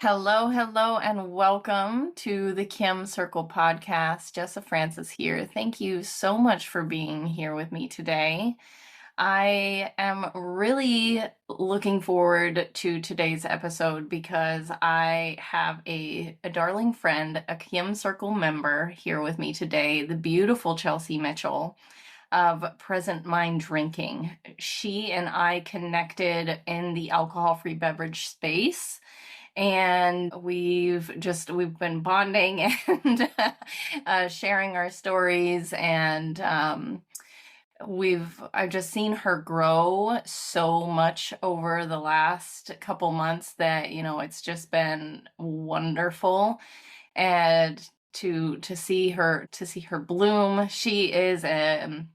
Hello, hello, and welcome to the Caim Circle podcast. Jessa Francis here. Thank you so much for being here with me today. I am really looking forward to today's episode because I have a darling friend, a Caim Circle member here with me today, the beautiful Chelsea Mitchell of Present Mind Drinking. She and I connected in the alcohol-free beverage space, and we've been bonding and sharing our stories, and I've just seen her grow so much over the last couple months that it's just been wonderful. And to see her bloom. She is a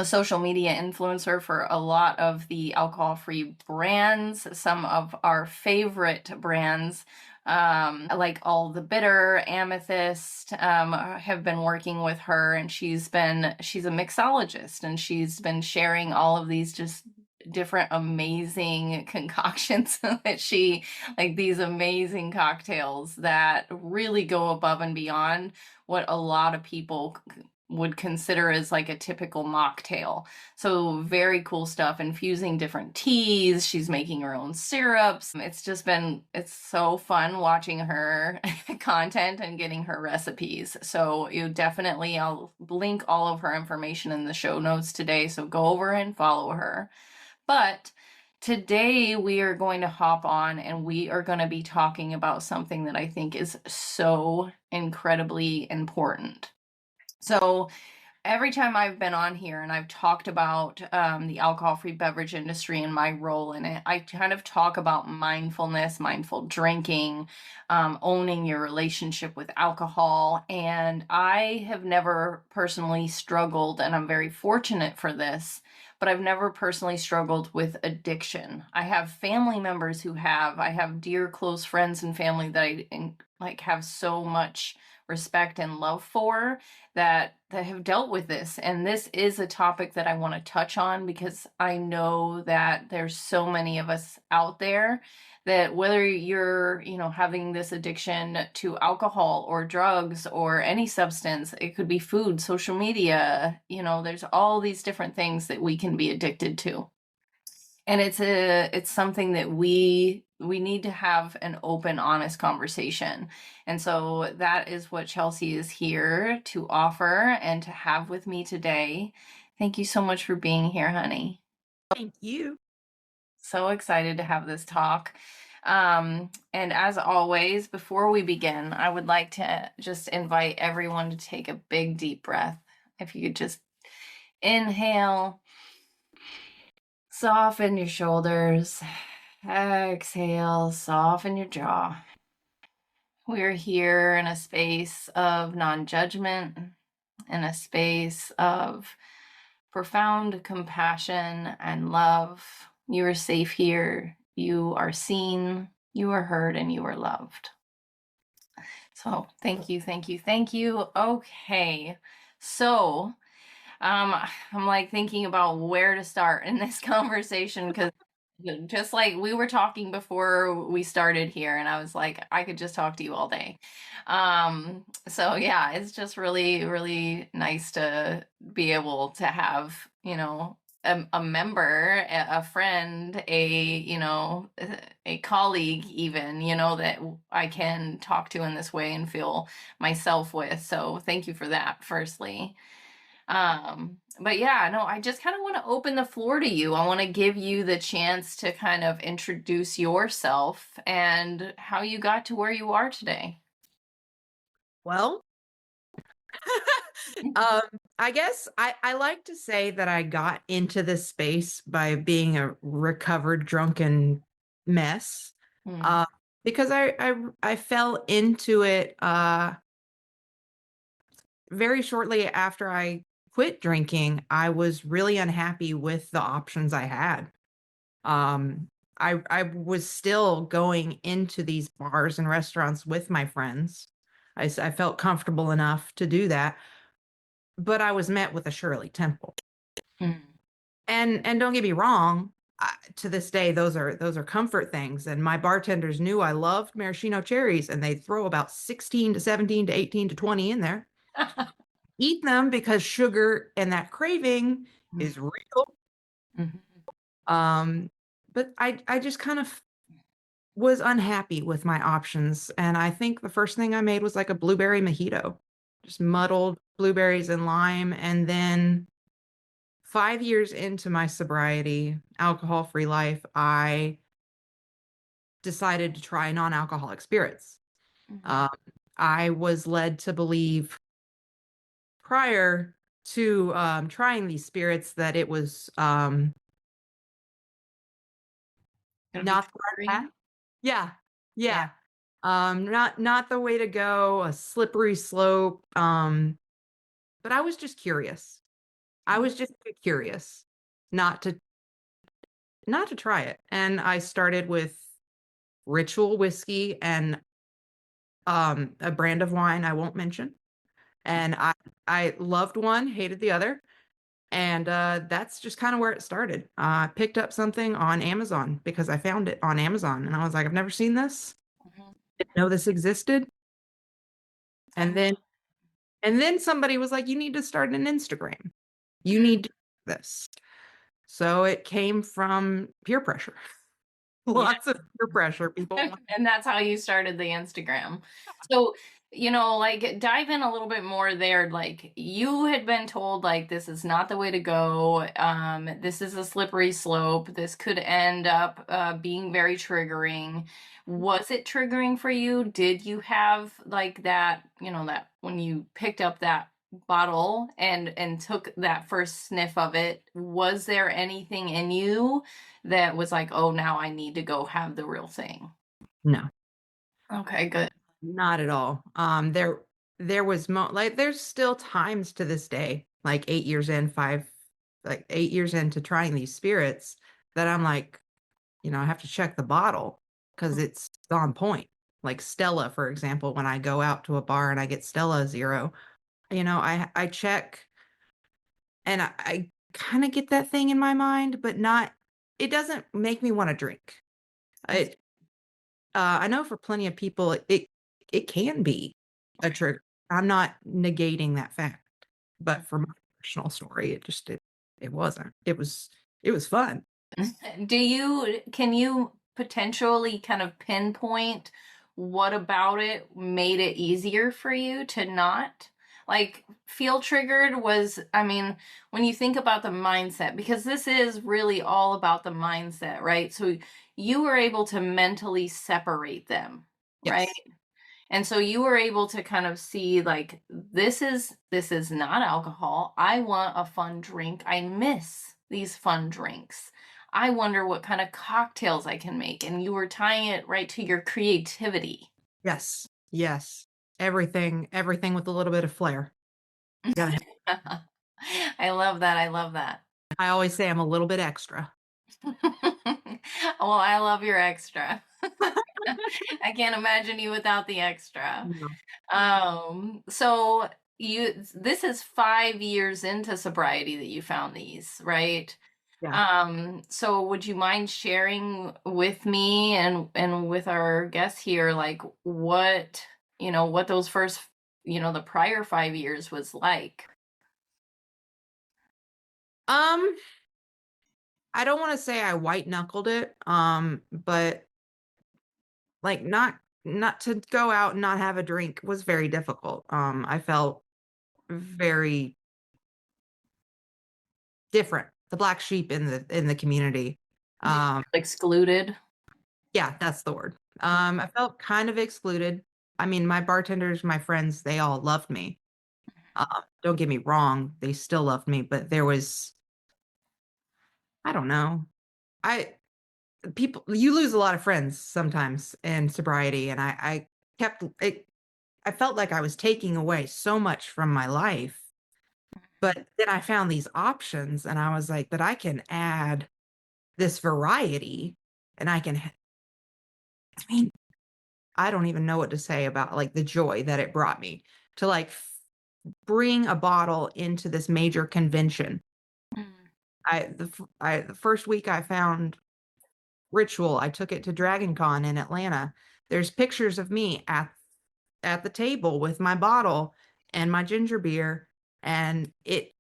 social media influencer for a lot of the alcohol-free brands. Some of our favorite brands, like All the Bitter, Amethyst, have been working with her, and she's a mixologist, and she's been sharing all of these just different amazing concoctions that like these amazing cocktails that really go above and beyond what a lot of people would consider as like a typical mocktail. So very cool stuff, infusing different teas. She's making her own syrups. It's so fun watching her content and getting her recipes. So I'll link all of her information in the show notes today. So go over and follow her. But today we are going to hop on and we are going to be talking about something that I think is so incredibly important. So every time I've been on here and I've talked about the alcohol-free beverage industry and my role in it, I kind of talk about mindfulness, mindful drinking, owning your relationship with alcohol. And I have never personally struggled, and I'm very fortunate for this, but I've never personally struggled with addiction. I have family members who have. I have dear close friends and family that I have so much respect and love for that have dealt with this. And this is a topic that I want to touch on because I know that there's so many of us out there that whether you're, having this addiction to alcohol or drugs or any substance, it could be food, social media, there's all these different things that we can be addicted to. And it's something that we need to have an open, honest conversation. And so that is what Chelsea is here to offer and to have with me today. Thank you so much for being here, honey. Thank you. So excited to have this talk. And as always, before we begin, I would like to just invite everyone to take a big, deep breath. If you could just inhale, soften your shoulders, exhale, soften your jaw. We're here in a space of non-judgment, in a space of profound compassion and love. You are safe here. You are seen, you are heard, and you are loved. So thank you, thank you, thank you. Okay, so I'm like thinking about where to start in this conversation because just like we were talking before we started here, and I was like, I could just talk to you all day. So yeah, it's just really, really nice to be able to have, a member, a friend, a colleague even, that I can talk to in this way and feel myself with. So thank you for that, firstly. But yeah, no, I just kind of want to open the floor to you. I want to give you the chance to kind of introduce yourself and how you got to where you are today. Well, I guess I like to say that I got into this space by being a recovered drunken mess. Mm. Uh, because I fell into it very shortly after I quit drinking. I was really unhappy with the options I had. I was still going into these bars and restaurants with my friends. I felt comfortable enough to do that, but I was met with a Shirley Temple. Mm. And don't get me wrong, to this day, those are comfort things. And my bartenders knew I loved maraschino cherries, and they throw about 16 to 17 to 18 to 20 in there. Eat them because sugar and that craving is real. Mhm. But I just kind of was unhappy with my options. And I think the first thing I made was like a blueberry mojito, just muddled blueberries and lime. And then 5 years into my sobriety, alcohol-free life, I decided to try non-alcoholic spirits. Mhm. Um, I was led to believe prior to trying these spirits that it was Gonna be not the right triggering. path. Yeah, Yeah. yeah. Not the way to go, a slippery slope. But I was just curious. I was just curious not to not to try it. And I started with Ritual whiskey and a brand of wine I won't mention. And I loved one, hated the other. And that's just kind of where it started. I picked up something on Amazon because I found it on Amazon, and I was like, I've never seen this. Mhm. Didn't know this existed. I And then love. and then somebody was like, you need to start an Instagram. You Mm. need to do this. So it came from peer pressure. Yeah. Lots of peer pressure. People want. And that's how you started the Instagram. So, like dive in a little bit more there. Like you had been told like this is not the way to go. This is a slippery slope. This could end up being very triggering. Was it triggering for you? Did you have like that, that when you picked up that bottle and took that first sniff of it, was there anything in you that was like, oh, now I need to go have the real thing? No, Okay, good. not at all. There was like there's still times to this day, like 8 years in, like 8 years into trying these spirits, that I'm like, I have to check the bottle because it's on point. Like Stella, for example, when I go out to a bar and I get Stella Zero, I check, and I kind of get that thing in my mind, but not. It doesn't make me want to drink. That's It I know for plenty of people, it can be a trigger. I'm not negating that fact, but for my personal story, it wasn't. It was fun. can you potentially kind of pinpoint what about it made it easier for you to not like feel triggered? I mean, when you think about the mindset, because this is really all about the mindset, right? So you were able to mentally separate them, right? Yes. And so you were able to kind of see like this is not alcohol. I want a fun drink. I miss these fun drinks. I wonder what kind of cocktails I can make. And you were tying it right to your creativity. Yes. Yes. Everything with a little bit of flair. Gotta I love that. I love that. I always say I'm a little bit extra. Well, I love your extra. I can't imagine you without the extra. No. So this is 5 years into sobriety that you found these, right? Yeah. So would you mind sharing with me and with our guests here, like what those first, the prior 5 years was like? Um, I don't want to say I white knuckled it, but like not to go out and not have a drink was very difficult. I felt very different, the black sheep in the community. Excluded? Yeah, that's the word. I felt kind of excluded. I mean, my bartenders, my friends, they all loved me. Don't get me wrong, they still loved me, but there was, I don't know. I People, you lose a lot of friends sometimes in sobriety, and I kept it. I felt like I was taking away so much from my life. But then I found these options, and I was like, but I can add this variety, and I mean, I don't even know what to say about like the joy that it brought me to like bring a bottle into this major convention Mm. The first week I found Ritual, I took it to Dragon Con in Atlanta. There's pictures of me at the table with my bottle and my ginger beer, and it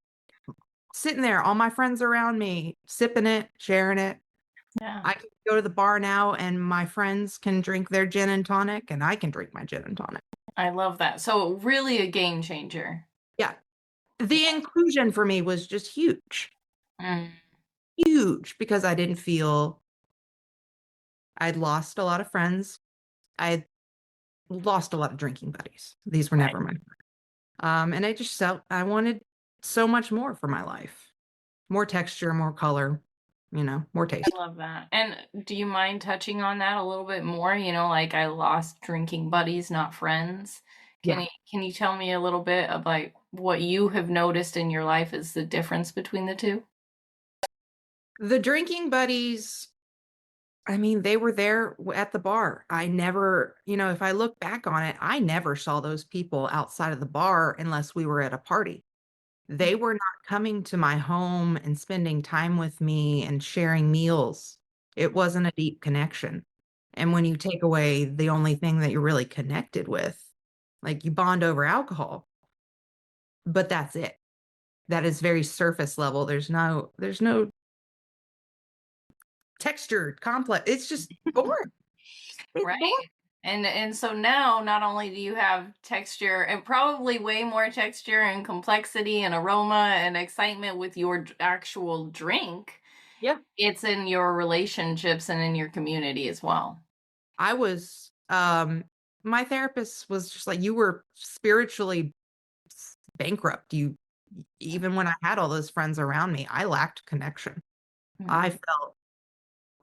sitting there, all my friends around me, sipping it, sharing it. Yeah, I can go to the bar now and my friends can drink their gin and tonic and I can drink my gin and tonic. I love that. So really a game changer. Yeah. The inclusion for me was just huge. Mm, Huge because I didn't feel I'd lost a lot of friends. I lost a lot of drinking buddies. These were right. never my and I just felt I wanted so much more for my life. More texture, more color, more I taste. love that. And do you mind touching on that a little bit more? Like I lost drinking buddies, not friends. Yeah. Can you tell me a little bit about what you have noticed in your life is the difference between the two? The drinking buddies, I mean, they were there at the bar. I never, if I look back on it, I never saw those people outside of the bar unless we were at a party. They were not coming to my home and spending time with me and sharing meals. It wasn't a deep connection. And when you take away the only thing that you're really connected with, like you bond over alcohol, but that's it. That is very surface level. There's no texture, complex. It's just boring. It's Right. boring. And so now not only do you have texture and probably way more texture and complexity and aroma and excitement with your actual drink, Yeah. it's in your relationships and in your community as well. I was my therapist was just like, you were spiritually bankrupt. You Even when I had all those friends around me, I lacked connection. I Mhm. felt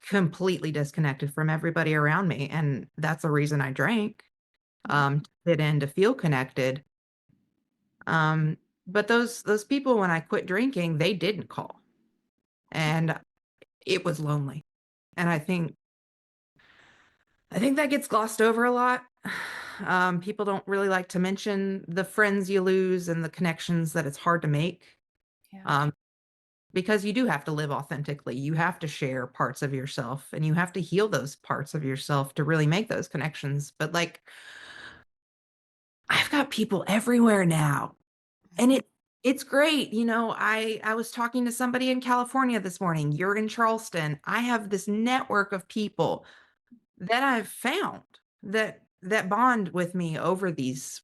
completely disconnected from everybody around me. And that's the reason I drank, Yeah. to fit in, to feel connected. But those people, when I quit drinking, they didn't call. And it was lonely. And I think that gets glossed over a lot. People don't really like to mention the friends you lose and the connections that it's hard to make. Yeah. Um, because you do have to live authentically. You have to share parts of yourself and you have to heal those parts of yourself to really make those connections. But like, I've got people everywhere now, and it's great. I was talking to somebody in California this morning. You're in Charleston. I have this network of people that I've found that bond with me over these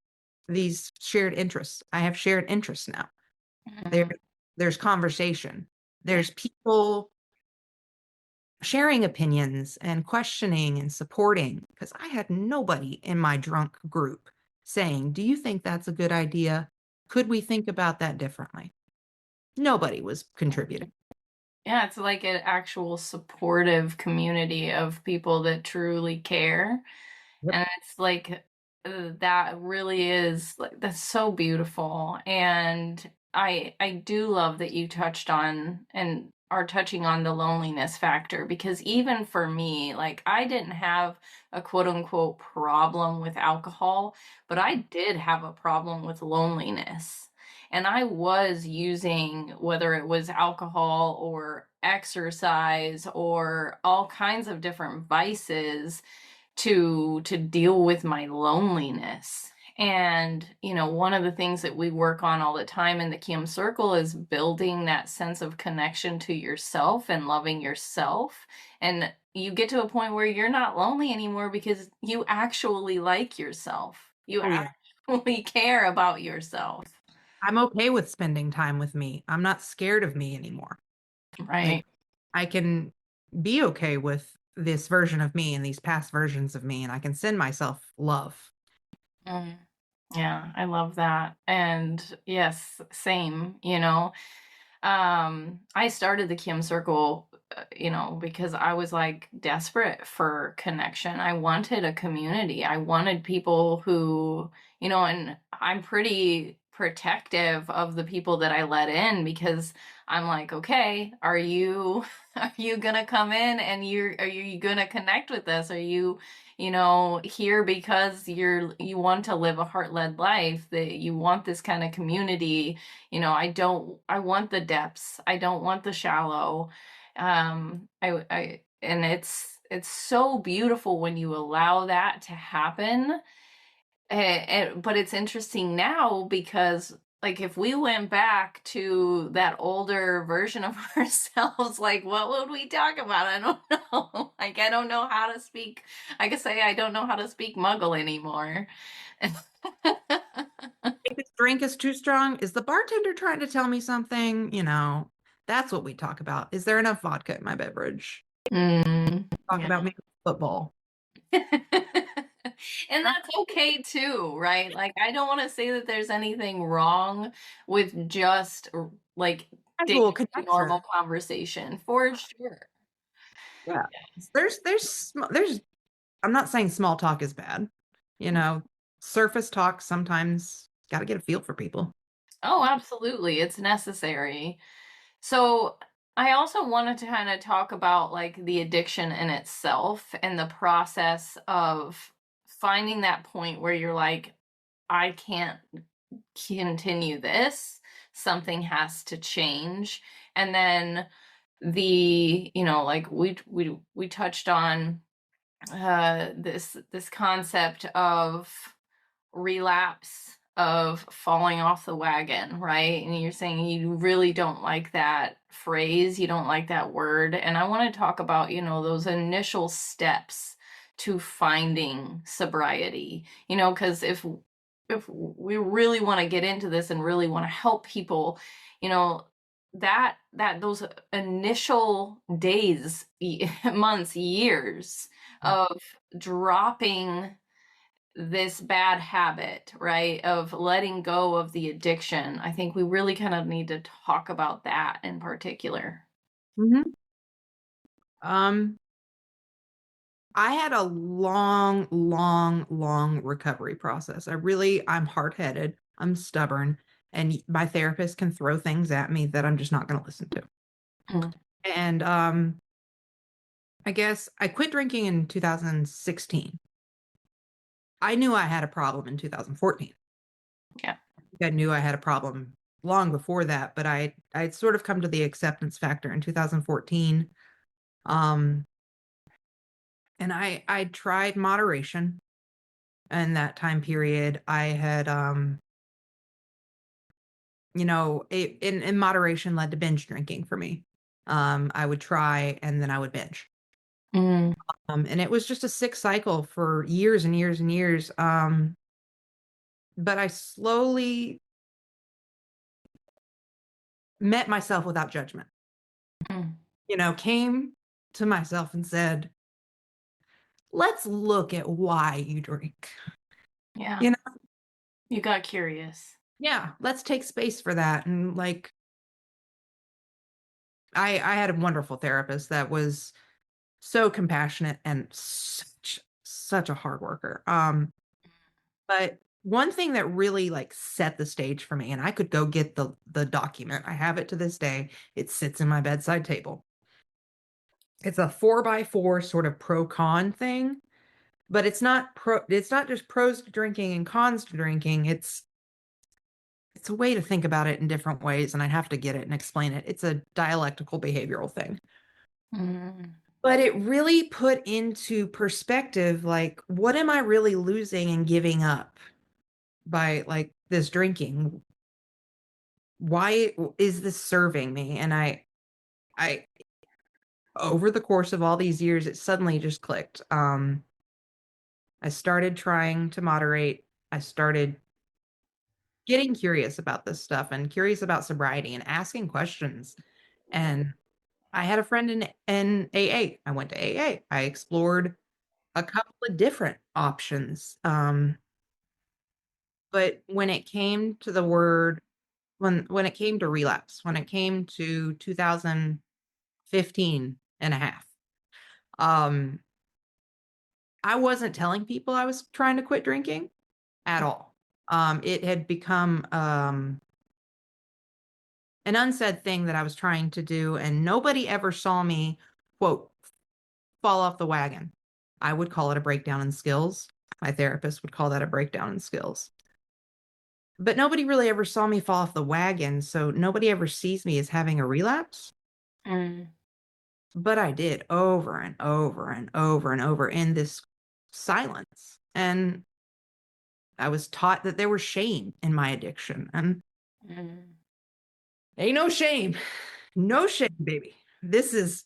shared interests. I have shared interests now. There Mhm. there's conversation. Yeah. There's people sharing opinions and questioning and supporting because I had nobody in my drunk group saying, "Do you think that's a good idea? Could we think about that differently?" Nobody was contributing. Yeah, it's like an actual supportive community of people that truly care. Yep. And it's like that really is like that's so beautiful. And I do love that you touched on and are touching on the loneliness factor because even for me, like I didn't have a quote unquote problem with alcohol, but I did have a problem with loneliness. And I was using whether it was alcohol or exercise or all kinds of different vices to deal with my loneliness. And one of the things that we work on all the time in the Caim Circle is building that sense of connection to yourself and loving yourself. And you get to a point where you're not lonely anymore because you actually like yourself. You Oh yeah. actually care about yourself. I'm okay with spending time with me. I'm not scared of me anymore. Like Right. I can be okay with this version of me and these past versions of me, and I can send myself love. Mm. Yeah, I love that. And yes, same. I started the Kim Circle, because I was like desperate for connection. I wanted a community. I wanted people who, and I'm pretty protective of the people that I let in because I'm like, okay, are you are you gonna come in and are you gonna connect with us? Are you here because you want to live a heart-led life, that you want this kind of community. I want the depths. I don't want the shallow. And it's so beautiful when you allow that to happen. But it's interesting now because, like, if we went back to that older version of ourselves, like, what would we talk about? I don't know. Like, I don't know how to speak. I could say I don't know how to speak Muggle anymore. If this drink is too strong, is the bartender trying to tell me something? That's what we talk about. Is there enough vodka in my beverage? Talk Yeah. about maybe football. And that's okay too, right? Like, I don't want to say that there's anything wrong with just like Casual daily normal connection. conversation, for sure. Yeah. There's I'm not saying small talk is bad. Surface talk sometimes got to get a feel for people. Oh, absolutely. It's necessary. So, I also wanted to kind of talk about like the addiction in itself and the process of finding that point where you're like, I can't continue this. Something has to change. And then like we touched on this concept of relapse, of falling off the wagon, right? And you're saying you really don't like that phrase, you don't like that word. And I want to talk about, those initial steps to finding sobriety, because if we really want to get into this and really want to help people, you know, that those initial days, months, years of dropping this bad habit, right? Of letting go of the addiction. I think we really kind of need to talk about that in particular. Mhm. Um, I had a long, long, long recovery process. I'm hard-headed, I'm stubborn, and my therapist can throw things at me that I'm just not going to listen to. Mm. And I guess I quit drinking in 2016. I knew I had a problem in 2014. Yeah. I knew I had a problem long before that, but I'd sort of come to the acceptance factor in 2014. Um, and I tried moderation in that time period. I had in moderation led to binge drinking for me. I would try and then I would binge. Mm. And it was just a sick cycle for years and years and years. But I slowly met myself without judgment. Mm. Came to myself and said, let's look at why you drink. Yeah. You know, You got curious. yeah, let's take space for that. And like, I had a wonderful therapist that was so compassionate and such a hard worker. But one thing that really like set the stage for me, and I could go get the document. I have it to this day. It sits in my bedside table. It's a 4x4 sort of pro con thing, but it's not just pros to drinking and cons to drinking. It's a way to think about it in different ways, and I have to get it and explain it. It's a dialectical behavioral thing. Mm. But it really put into perspective, like, what am I really losing and giving up by like this drinking? Why is this serving me? And I, over the course of all these years, it suddenly just clicked. I started trying to moderate. I started getting curious about this stuff and curious about sobriety and asking questions. And I had a friend in AA. I went to AA. I explored a couple of different options. But when it came to the word, when it came to relapse, when it came to 2015 and a half, um, I wasn't telling people I was trying to quit drinking at all. It had become an unsaid thing that I was trying to do, and nobody ever saw me, quote, fall off the wagon. I would call it a breakdown in skills. My therapist would call that a breakdown in skills. But nobody really ever saw me fall off the wagon, so nobody ever sees me as having a relapse. Mm. But I did over and over and over and over in this silence. And I was taught that there was shame in my addiction. And Mm. ain't no shame. No shame, baby. This is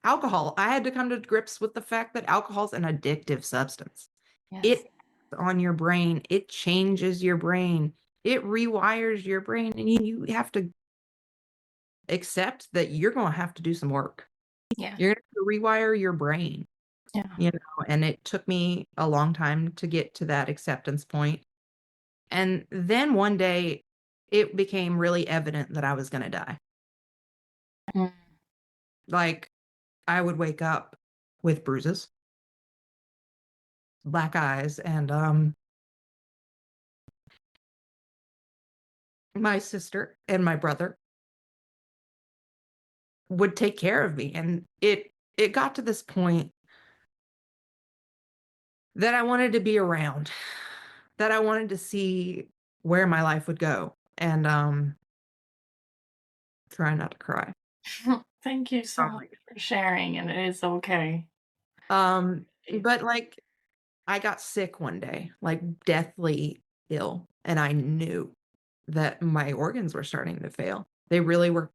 alcohol. I had to come to grips with the fact that alcohol is an addictive substance. Yes. It on your brain, it changes your brain, it rewires your brain, and you have to accept that you're going to have to do some work. Yeah. You're going to rewire your brain, Yeah. and it took me a long time to get to that acceptance point. And then one day it became really evident that I was going to die. Mm. Like, I would wake up with bruises, black eyes, and my sister and my brother would take care of me. And it got to this point that I wanted to be around, that I wanted to see where my life would go. And try not to cry. Thank you so much for sharing, and it is okay. But like, I got sick one day, like deathly ill, and I knew that my organs were starting to fail. They really were.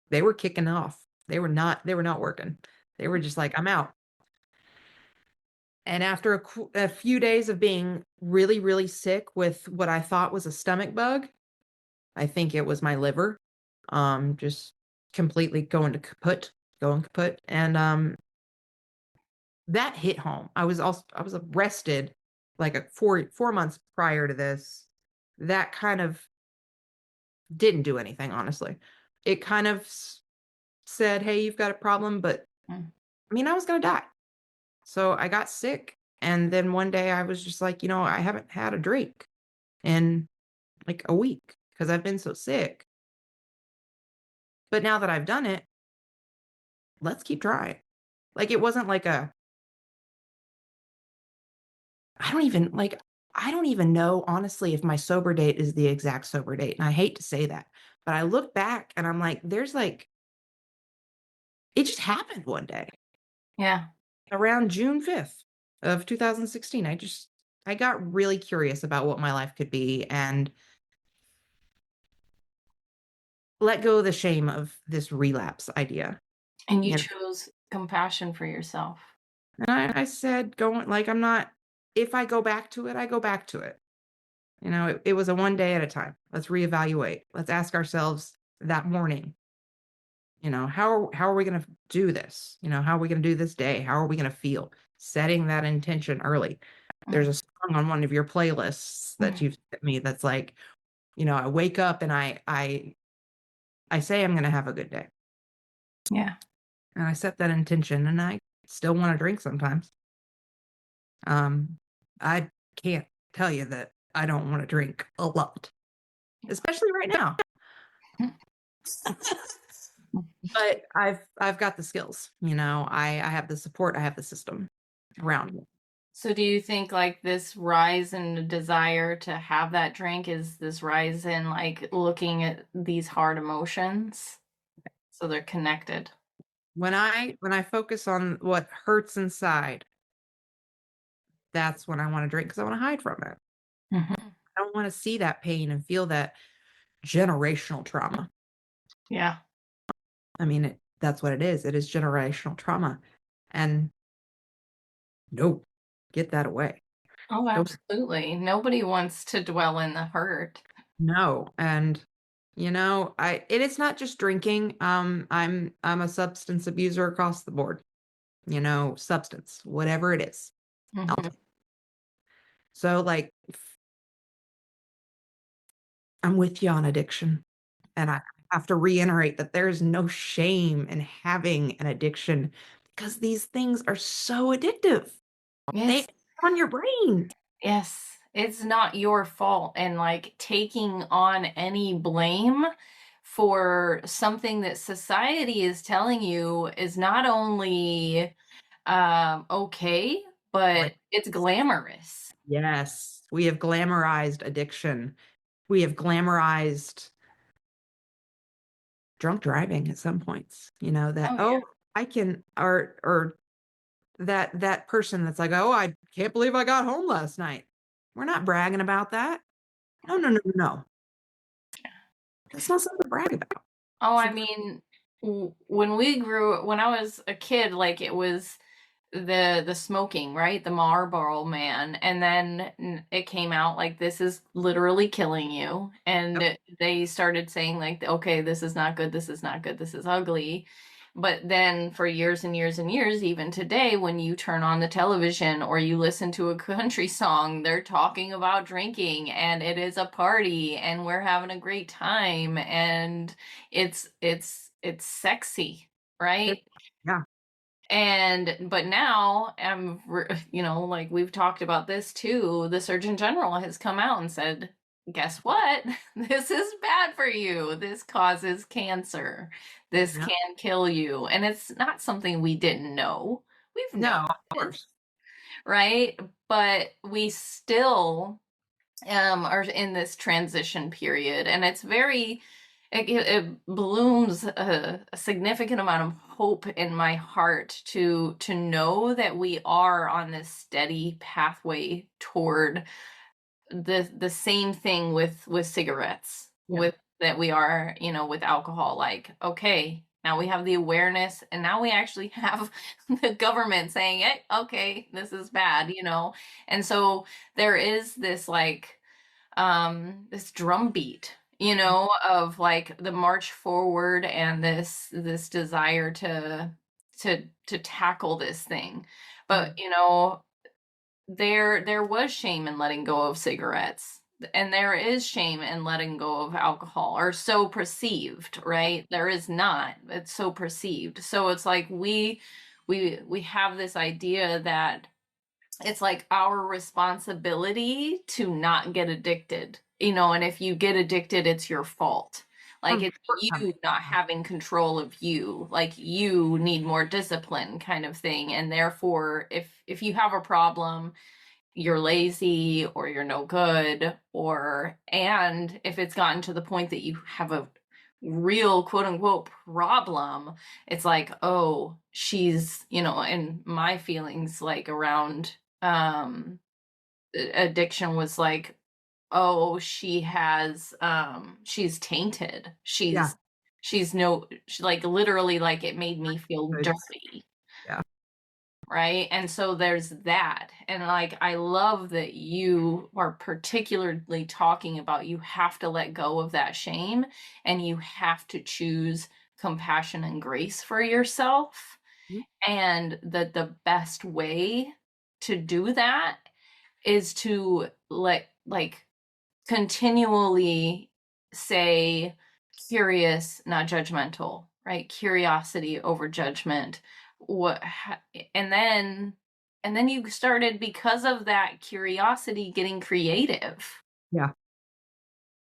They were kicking off. They were not working. They were just like, I'm out. And after a few days of being really, really sick with what I thought was a stomach bug, I think it was my liver, just completely going kaput. And that hit home. I was arrested like 4 months prior to this. That kind of didn't do anything, honestly. It kind of said, hey, you've got a problem, but Mm. I mean, I was going to die. So I got sick. And then one day I was just like, I haven't had a drink in like a week because I've been so sick. But now that I've done it, let's keep trying. Like, it wasn't like I don't even know, honestly, if my sober date is the exact sober date. And I hate to say that, but I look back and I'm like, it just happened one day Yeah. around June 5th of 2016. I got really curious about what my life could be and let go of the shame of this relapse idea. And you You know, chose compassion for yourself. and I said, if I go back to it, I go back to it. It was a one day at a time. Let's reevaluate. Let's ask ourselves that morning, how are we going to do this? How are we going to do this day? How are we going to feel? Setting that intention early. There's Mm. a song on one of your playlists that Mm. you've sent me that's like, I wake up and I say I'm going to have a good day. Yeah. And I set that intention, and I still want to drink sometimes. I can't tell you that I don't want to drink a lot, especially right now. But I've got the skills, I have the support, I have the system around me. So do you think like this rise in the desire to have that drink is this rise in like looking at these hard emotions? So they're connected. When I focus on what hurts inside, that's when I want to drink because I want to hide from it. Mhm. I don't want to see that pain and feel that generational trauma. Yeah. I mean, that's what it is. It is generational trauma. And nope, get that away. Oh, Don't absolutely. Nobody wants to dwell in the hurt. No. And it's not just drinking. I'm a substance abuser across the board. Substance, whatever it is. Mhm. So like, I'm with you on addiction. And I have to reiterate that there's no shame in having an addiction because these things are so addictive. They Yes. on your brain. Yes. It's not your fault. And like taking on any blame for something that society is telling you is not only okay, but Like, it's glamorous. yes, we have glamorized addiction. We have glamorized drunk driving at some points, that, Oh yeah. oh, I can, or that person that's like, oh, I can't believe I got home last night. We're not bragging about that. No, no, no, no, no. That's not something to brag about. Oh, So I mean, when I was a kid, like it was the smoking, right? The Marlboro Man, and then it came out like this is literally killing you, yep, and they started saying like, okay, this is not good, this is not good, this is ugly. But then for years and years and years, even today, when you turn on the television or you listen to a country song, they're talking about drinking and it is a party and we're having a great time and it's sexy, right? yeah, And but now, like we've talked about this too, the Surgeon General has come out and said, guess what? This is bad for you. This causes cancer. This yeah. can kill you. And it's not something we didn't know. We've known No, of this, course. right? But we still are in this transition period, and it's very it blooms a significant amount of hope in my heart to know that we are on this steady pathway toward the same thing with cigarettes, Yeah. with that we are, with alcohol. Like, okay, now we have the awareness, and now we actually have the government saying, hey, okay, this is bad, and so there is this like this drum beat, of like the march forward and this desire to tackle this thing. But Mhm. there was shame in letting go of cigarettes, and there is shame in letting go of alcohol, or so perceived, right? There is not. It's so perceived. So it's like we have this idea that it's like our responsibility to not get addicted, and if you get addicted, it's your fault. Like Or it's you shortcoming. not having control of you. Like you need more discipline kind of thing. And therefore, if you have a problem, you're lazy or you're no good, and if it's gotten to the point that you have a real quote unquote problem, it's like, oh, she's, and my feelings like around addiction was like, oh, she's tainted. Yeah. She's no, like literally, like it made me feel Goods. dirty, Yeah. right? And so there's that. And like, I love that you are particularly talking about you have to let go of that shame and you have to choose compassion and grace for yourself. Mhm. And that the best way to do that is to like continually say curious, not judgmental, right? Curiosity over judgment. What and then and then you started, because of that curiosity, getting creative. Yeah.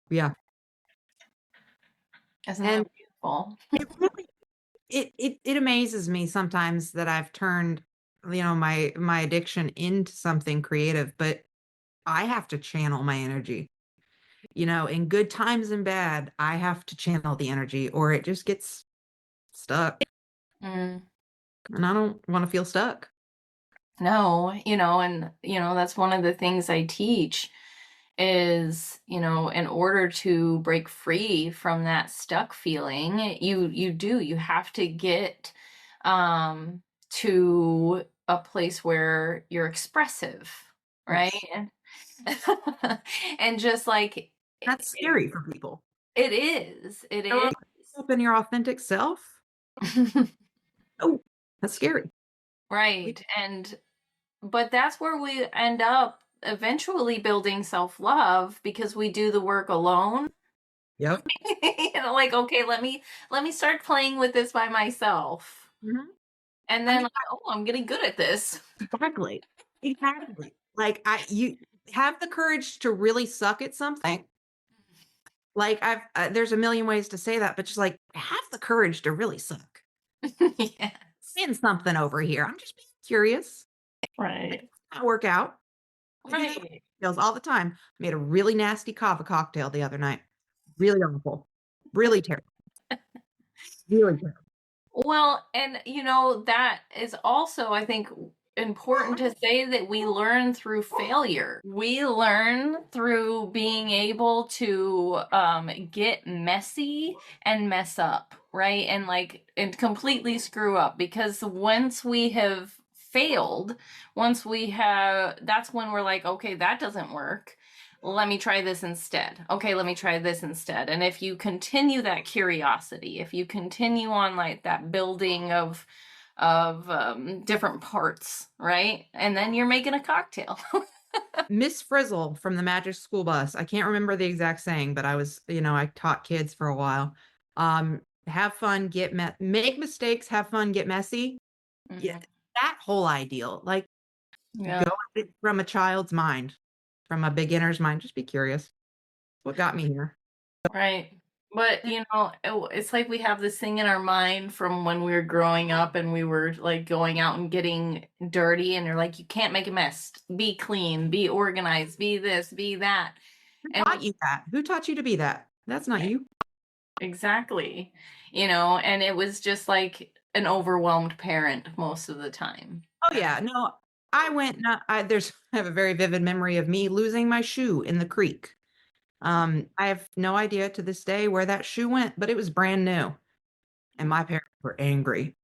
Yeah. Isn't that And beautiful? it really it amazes me sometimes that I've turned, my addiction into something creative, but I have to channel my energy. In good times and bad, I have to channel the energy or it just gets stuck. Mm. And I don't want to feel stuck. No, and that's one of the things I teach is, in order to break free from that stuck feeling, you have to get to a place where you're expressive, right? Yes. And just like That's scary for people. it is, it Show is. up in your authentic self. Oh, that's scary. We- Right. But that's where we end up eventually building self-love, because we do the work alone. Yep. Like, okay, let me start playing with this by myself. Mhm. And I then mean, like, oh, I'm getting good at this. exactly. Exactly. Like you have the courage to really suck at something. Like there's a million ways to say that, but just like have the courage to really suck Yes. in something over here. I'm just being curious. Right. I work out. I do those Right. cocktails all the time. I made a really nasty kava cocktail the other night. Really awful. Really terrible. Really terrible. Well, and that is also, I think, important to say that we learn through failure. We learn through being able to get messy and mess up, right? And completely screw up, because once we have failed, that's when we're like, okay, that doesn't work. Let me try this instead. Okay, let me try this instead. And if you continue that curiosity, if you continue on like that building of different parts, right? And then you're making a cocktail. Miss Frizzle from the Magic School Bus. I can't remember the exact saying, but I taught kids for a while. Have fun, make mistakes, have fun, get messy. Yeah, that whole ideal. Like, Yeah. go at it from a child's mind, from a beginner's mind. Just be curious. What got me here? Right. But it's like we have this thing in our mind from when we were growing up and we were like going out and getting dirty, and they're like, you can't make a mess. Be clean, be organized, be this, be that. Who And taught you that? Who taught you to be that? That's not you. exactly. And it was just like an overwhelmed parent most of the time. Oh yeah, no. I have a very vivid memory of me losing my shoe in the creek. I have no idea to this day where that shoe went, but it was brand new. And my parents were angry.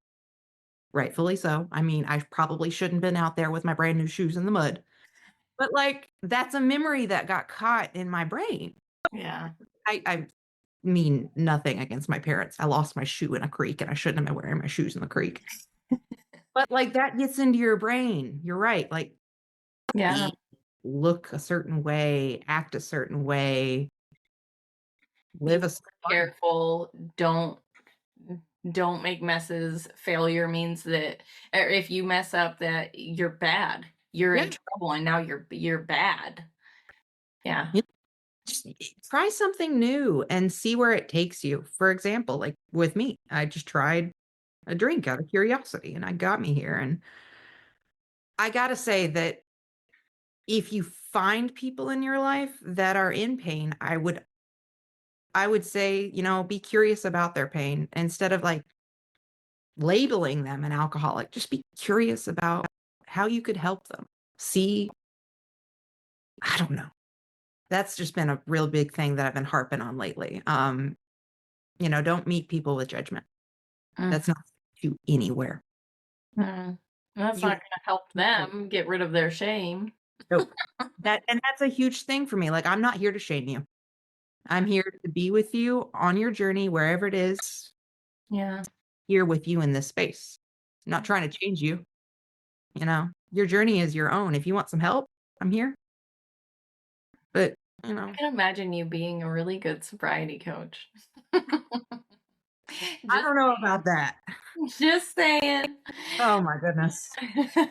Rightfully so. I mean, I probably shouldn't have been out there with my brand new shoes in the mud. But like, that's a memory that got caught in my brain. Yeah. I mean nothing against my parents. I lost my shoe in a creek and I shouldn't have been wearing my shoes in the creek. But like, that gets into your brain. You're right. Like, Yeah. look a certain way, act a certain way, Be live a certain life. careful. Don't make messes. Failure means that, or if you mess up, that you're bad. You're in Yeah. trouble, and now you're bad. Yeah. Just try something new and see where it takes you. For example, like with me, I just tried a drink out of curiosity and I got me here. And I got to say that if you find people in your life that are in pain, I would say, be curious about their pain instead of like labeling them an alcoholic. Just be curious about how you could help them. See, I don't know. That's just been a real big thing that I've been harping on lately. Don't meet people with judgment. Mm. That's not you anywhere. Mm. That's not You going to help them get rid of their shame. nope. That's a huge thing for me. Like, I'm not here to shame you. I'm here to be with you on your journey, wherever it is, Yeah. here with you in this space. I'm not trying to change you. Your journey is your own. If you want some help, I'm here. But, I can imagine you being a really good sobriety coach. I don't know about that. Just saying. Oh my goodness.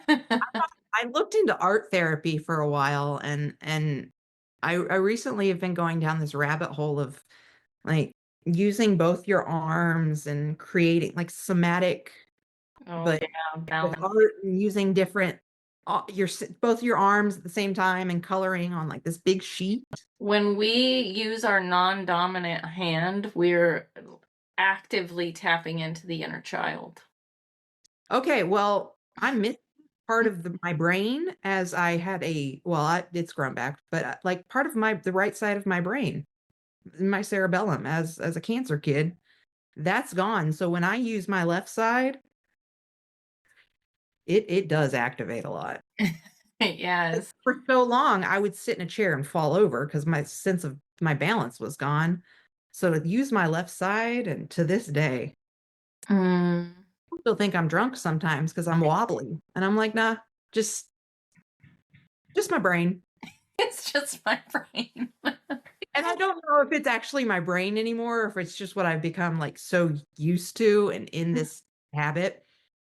I looked into art therapy for a while and I recently have been going down this rabbit hole of like using both your arms and creating like somatic, Oh but yeah, with balance. art and using different both your arms at the same time and coloring on like this big sheet. When we use our non-dominant hand, we're actively tapping into the inner child. Okay, well, I missed part of my brain as I had it's grown back, but like part of the right side of my brain, my cerebellum as a cancer kid, that's gone. So when I use my left side, it does activate a lot. But Yes. for so long, I would sit in a chair and fall over because my sense of my balance was gone. So to use my left side, and to this day, Mm. I still think I'm drunk sometimes because I'm wobbly, and I'm like, nah, just my brain. It's just my brain. And I don't know if it's actually my brain anymore, or if it's just what I've become like so used to and in this habit.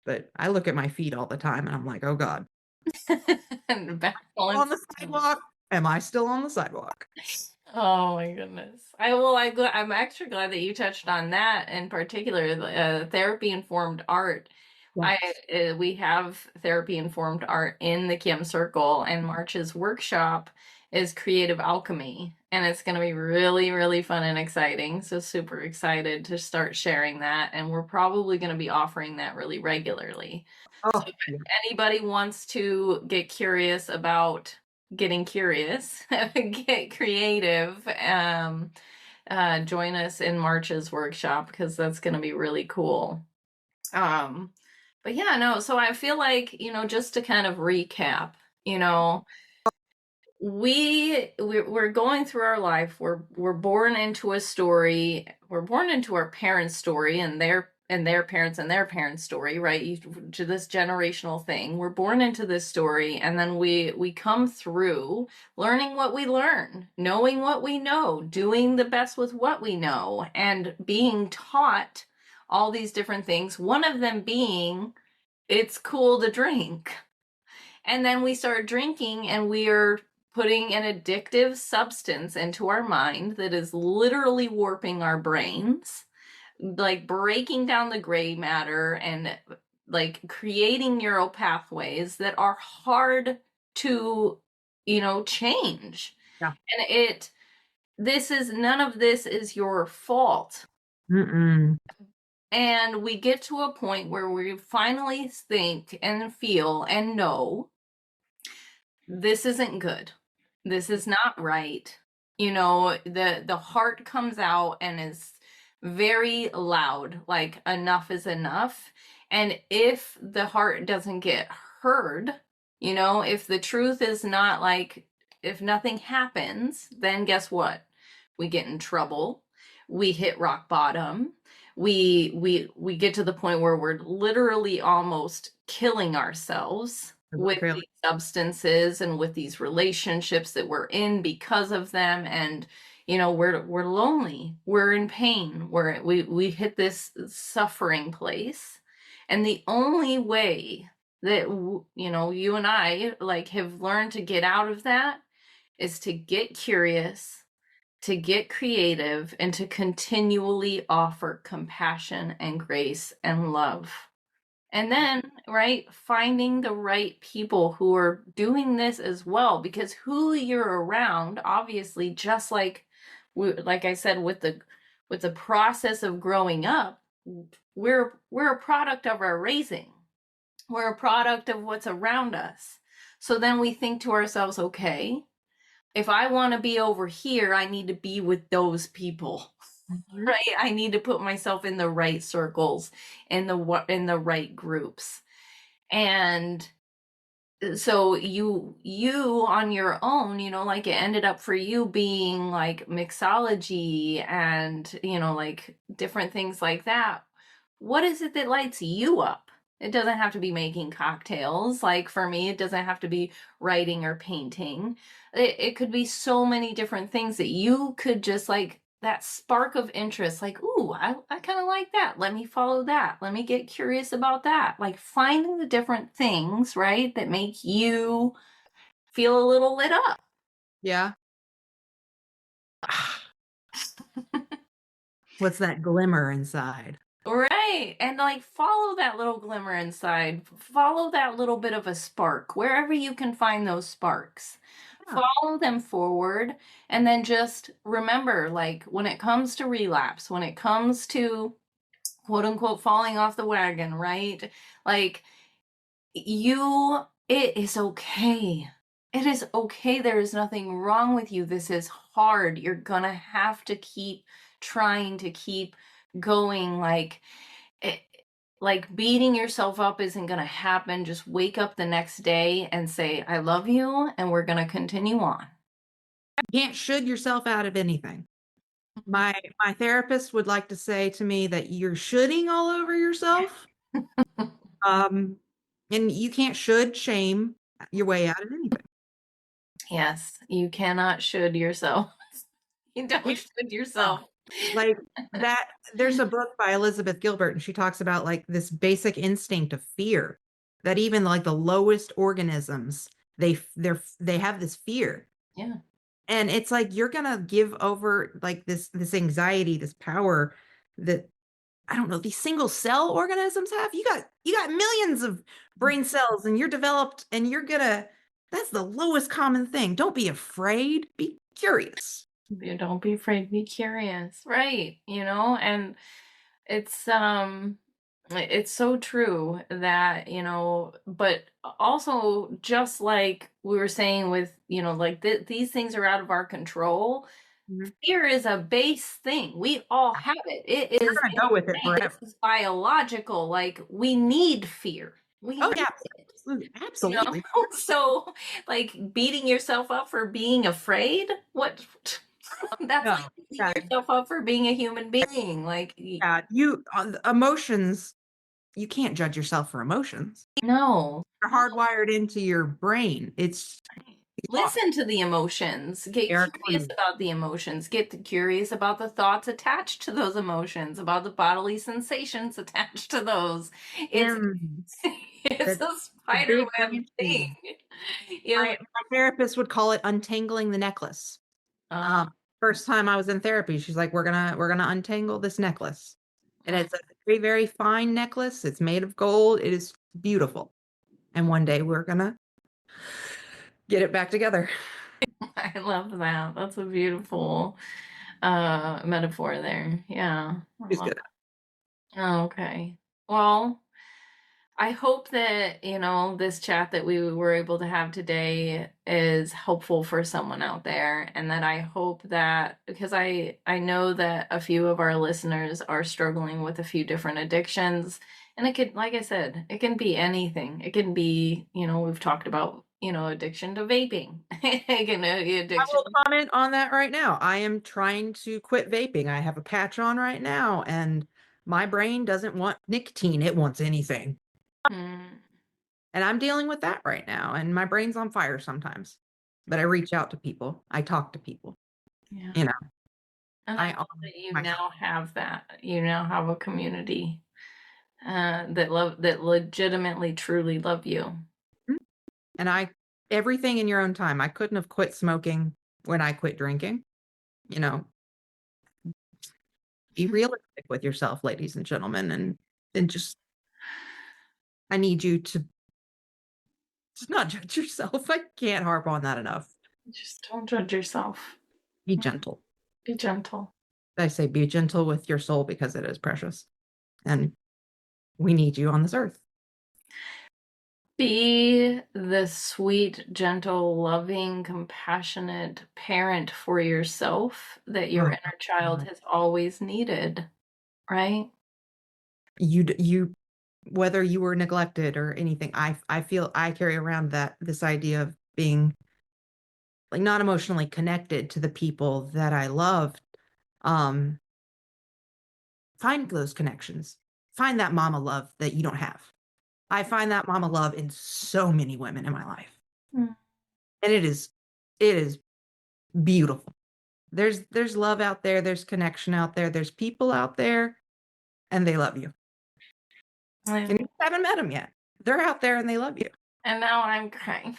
But I look at my feet all the time and I'm like, oh God, And on balance. the sidewalk? Am I still on the sidewalk? Oh my goodness. I'm actually glad that you touched on that in particular, therapy informed art. We have therapy informed art in the Caim Circle, and March's workshop is creative alchemy, and it's going to be really, really fun and exciting. So super excited to start sharing that, and we're probably going to be offering that really regularly. So Oh, if yeah. anybody wants to get curious about getting curious, get creative, join us in March's workshop because that's going to be really cool. But yeah, no, so I feel like, just to kind of recap, you know, we're going through our life. We're born into a story. We're born into our parents' story and their parents and their parents' story, right? To this generational thing. We're born into this story, and then we come through learning what we learn, knowing what we know, doing the best with what we know, and being taught all these different things. One of them being it's cool to drink. And then we start drinking and we are putting an addictive substance into our mind that is literally warping our brains, like breaking down the gray matter and like creating neural pathways that are hard to, change. Yeah. And none of this is your fault. Mm-mm. And we get to a point where we finally think and feel and know this isn't good. This is not right. The heart comes out and is very loud, like enough is enough. And if the heart doesn't get heard, if the truth is not like, if nothing happens, then guess what? We get in trouble. We hit rock bottom. We get to the point where we're literally almost killing ourselves with Really. these substances and with these relationships that we're in because of them. And we're lonely, we're in pain, we hit this suffering place. And the only way that you and I like have learned to get out of that is to get curious, to get creative, and to continually offer compassion and grace and love. And then, right, finding the right people who are doing this as well, because who you're around, obviously, just like I said, with the process of growing up, we're a product of our raising. We're a product of what's around us. So then we think to ourselves, okay, if I want to be over here, I need to be with those people. Mhm. Right? I need to put myself in the right circles, in the right groups. And so you on your own, like it ended up for you being like mixology and like different things like that. What is it that lights you up? It doesn't have to be making cocktails. Like for me, it doesn't have to be writing or painting. It could be so many different things that you could just like that spark of interest, like, ooh, I kind of like that. Let me follow that. Let me get curious about that. Like finding the different things, right, that make you feel a little lit up. Yeah. What's that glimmer inside? Right. And like follow that little glimmer inside. Follow that little bit of a spark wherever you can find those sparks. Yeah. Follow them forward. And then just remember, like, when it comes to relapse, when it comes to quote unquote falling off the wagon, right? Like, it is okay. It is okay. There is nothing wrong with you. This is hard. You're gonna have to keep trying to keep going. Like beating yourself up isn't gonna happen. Just wake up the next day and say, I love you, and we're gonna continue on. You can't should yourself out of anything. My therapist would like to say to me that you're shoulding all over yourself. Um, and you can't should shame your way out of anything. Yes, you cannot should yourself. You don't You should know, yourself. like that, there's a book by Elizabeth Gilbert, and she talks about like this basic instinct of fear that even like the lowest organisms, they have this fear. Yeah. And it's like you're gonna give over like this anxiety, this power that I don't know, these single cell organisms have. You got millions of brain cells and you're developed and that's the lowest common thing. Don't be afraid, be curious. You don't be afraid, be curious. Right. And it's it's so true that, but also just like we were saying with, like these things are out of our control. Mhm. Fear is a base thing. We all have it. It You're is gonna go with it this forever. is biological. Like we need fear. We Oh need yeah, it. absolutely. You know? Absolutely. So like beating yourself up for being afraid, what that's like No. beating Yeah, yourself up for being a human being. Like yeah. Emotions, you can't judge yourself for emotions. no. They're hardwired into your brain. It's off. Listen to the emotions. Get They're curious clues. about the emotions. Get curious about the thoughts attached to those emotions, about the bodily sensations attached to those. It's it's That's a the spider big web brain thing. theme. You know, My therapist would call it untangling the necklace. uh, Um, First time I was in therapy, she's like, we're gonna untangle this necklace. And mm, it's a very, very fine necklace. It's made of gold. It is beautiful. And one day we're gonna get it back together. I love that. That's a beautiful metaphor there. Yeah. I She's love good. it. Oh, okay. Well, I hope that, this chat that we were able to have today is helpful for someone out there, and that I hope that because I know that a few of our listeners are struggling with a few different addictions, and it could, like I said, it can be anything. It can be, we've talked about, addiction to vaping. It can be I addiction. will comment on that right now. I am trying to quit vaping. I have a patch on right now, and my brain doesn't want nicotine. It wants anything. Mm, And I'm dealing with that right now. And my brain's on fire sometimes. But I reach out to people. I talk to people. yeah. You know, And I I love own that you myself. now have that. You now have a community that legitimately truly love you. And everything in your own time. I couldn't have quit smoking when I quit drinking. You know, be realistic with yourself, ladies and gentlemen. And just, I need you to just not judge yourself. I can't harp on that enough. Just don't judge yourself. Be Yeah, gentle. be gentle. I say be gentle with your soul because it is precious. And we need you on this earth. Be the sweet, gentle, loving, compassionate parent for yourself that your Oh, inner child God. has always needed, right? You whether you were neglected or anything, I feel I carry around that this idea of being like not emotionally connected to the people that I loved. Um, find those connections. Find that mama love that you don't have. I find that mama love in so many women in my life. Mm. And it is beautiful. There's love out there, there's connection out there, there's people out there, and they love you. And you And, haven't met them yet. They're out there and they love you. and now I'm crying.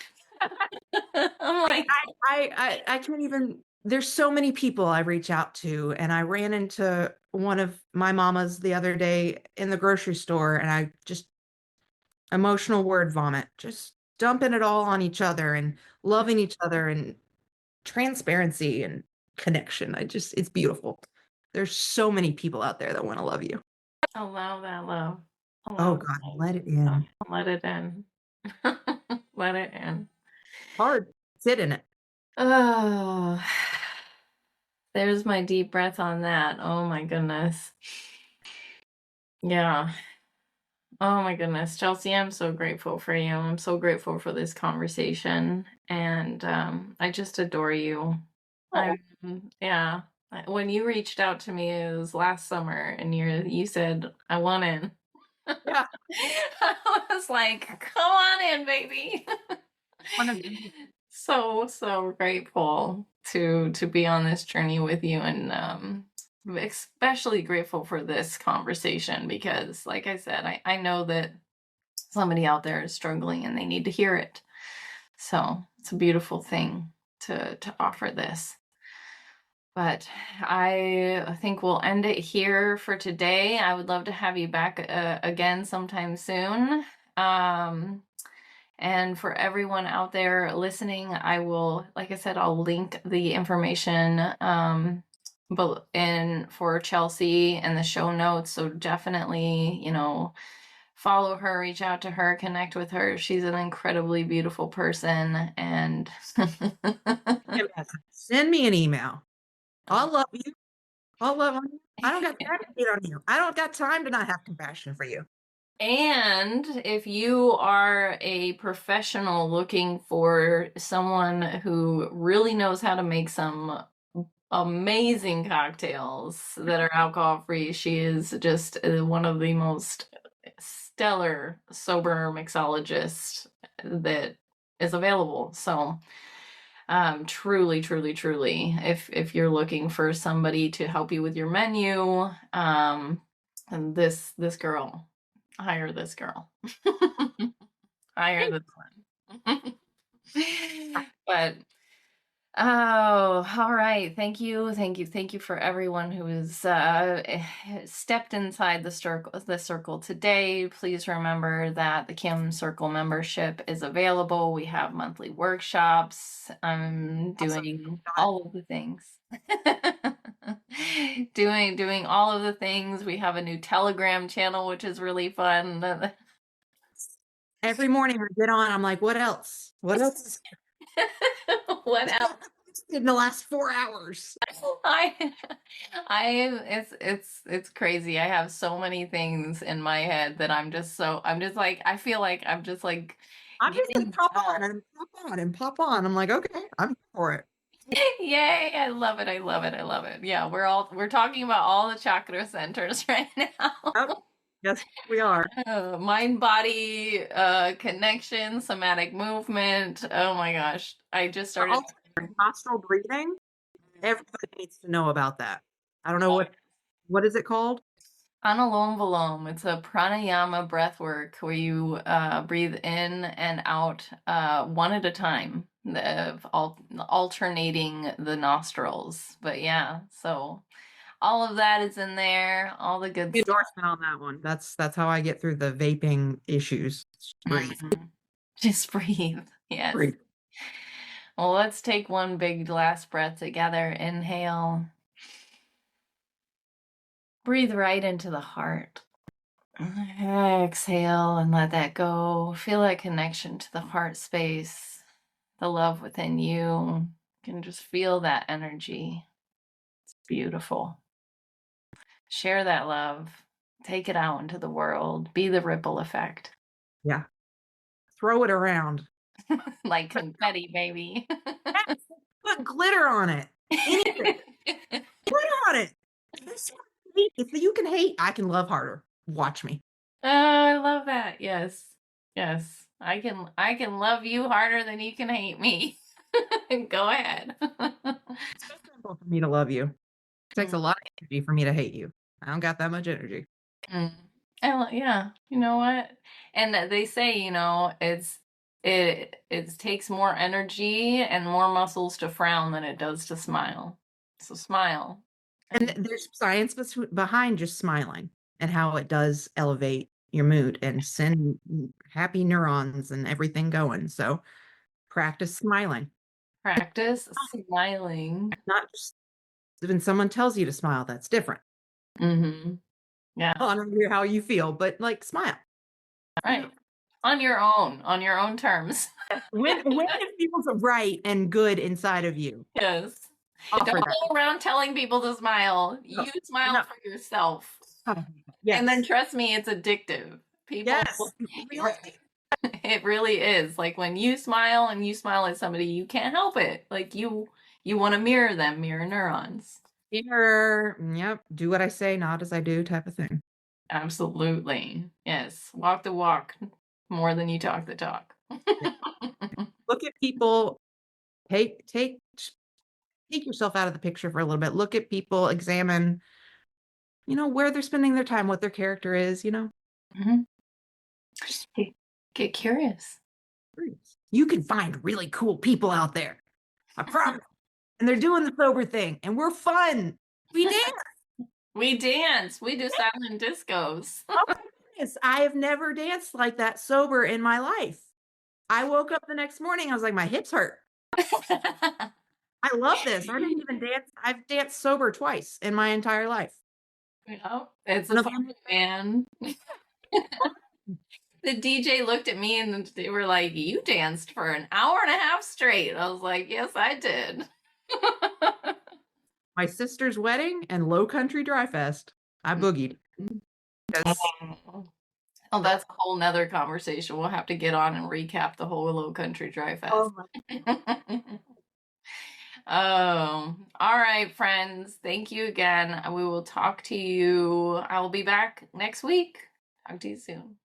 I'm Like like, I can't even. There's so many people I reach out to, and I ran into one of my mamas the other day in the grocery store, and I just emotional word vomit, just dumping it all on each other and loving each other and transparency and connection. It's beautiful. There's so many people out there that want to love you. allow that love. Oh Allow that God, love. let it in. Let it in. Let it in. Hard. Sit in it. Oh, there's my deep breath on that. Oh my goodness. Yeah. Oh my goodness. Chelsea, I'm so grateful for you. I'm so grateful for this conversation. And I just adore you. Oh, I'm, yeah. When you reached out to me, it was last summer, and you said, I want in. yeah. I was like, come on in, baby. One of you. So grateful to be on this journey with you, and especially grateful for this conversation because like I said, I know that somebody out there is struggling and they need to hear it. So it's a beautiful thing to offer this. But I think we'll end it here for today. I would love to have you back again sometime soon. Um, and for everyone out there listening, I will, like I said, I'll link the information in for Chelsea in the show notes. So definitely, follow her, reach out to her, connect with her. She's an incredibly beautiful person, and Send me an email. I'll love you. I'll love on you. I don't got time to hate on you. I don't got time to not have compassion for you. And if you are a professional looking for someone who really knows how to make some amazing cocktails that are alcohol free, she is just one of the most stellar sober mixologists that is available. So, truly, truly, truly, if you're looking for somebody to help you with your menu, and this girl, hire this girl. Hire this one. But oh, all right. Thank you. Thank you. Thank you for everyone who has stepped inside the circle today. Please remember that the Caim Circle membership is available. We have monthly workshops. I'm doing all of the things. doing all of the things. We have a new Telegram channel, which is really fun. Every morning I get on, I'm like, what else? What else? What else? In the last 4 hours. I, it's crazy. I have so many things in my head that I'm just like, I feel like I'm just like, I'm just gonna pop on and pop on and pop on. I'm like, okay, I'm for it. yay, I love it. I love it. I love it. Yeah, we're talking about all the chakra centers right now. Oh, yes, we are. Mind body connection, somatic movement. Oh my gosh. I just started. Also, nostril breathing. Everybody needs to know about that. I don't know what is it called? Anulom Vilom. It's a pranayama breath work where you breathe in and out one at a time, alternating the nostrils. But yeah, so all of that is in there, all the good stuff. Endorsement on that one. That's how I get through the vaping issues. Breathe. Just breathe. Yes. Breathe. Well, let's take one big last breath together. Inhale. Breathe right into the heart. Exhale and let that go. Feel that connection to the heart space, the love within you. You can just feel that energy. It's beautiful. Share that love. Take it out into the world. Be the ripple effect. Yeah. Throw it around. Like confetti, baby. Put glitter on it. Anything. Glitter on it. If you can hate, I can love harder. Watch me. Oh, I love that. Yes. Yes. I can love you harder than you can hate me. Go ahead. It's so simple for me to love you. It takes a lot of energy for me to hate you. I don't got that much energy. Yeah, you know what? And they say, it takes more energy and more muscles to frown than it does to smile. So smile. And there's science behind just smiling and how it does elevate your mood and send happy neurons and everything going. So practice smiling. Practice smiling. Not just when someone tells you to smile, that's different. Mm-hmm. Yeah. I don't know how you feel, but like smile. Right. On your own terms. When it feels right and good inside of you. Yes. Offer Don't that. go around telling people to smile. No, You smile no. for yourself. Yes. And then trust me, it's addictive. People, Yes. it really is. Like when you smile and you smile at somebody, you can't help it. Like you want to mirror them, mirror neurons. Mirror, yep. Do what I say, not as I do, type of thing. Absolutely. Yes. Walk the walk more than you talk the talk. Yeah. Look at people. Take yourself out of the picture for a little bit. Look at people, examine, where they're spending their time, what their character is, Mm-hmm. Get curious. You can find really cool people out there. I promise. and they're doing the sober thing, and we're fun. We dance. We dance. We do silent discos. Oh my goodness, I have never danced like that sober in my life. I woke up the next morning, I was like, my hips hurt. I love this. I didn't even dance. I've danced sober twice in my entire life. It's a fun man. The DJ looked at me and they were like, "You danced for an hour and a half straight." I was like, "Yes, I did." My sister's wedding and Low Country Dry Fest. I boogied. Oh, that's a whole nother conversation. We'll have to get on and recap the whole Low Country Dry Fest. Oh, Oh, all right, friends. Thank you again. We will talk to you. I will be back next week. Talk to you soon.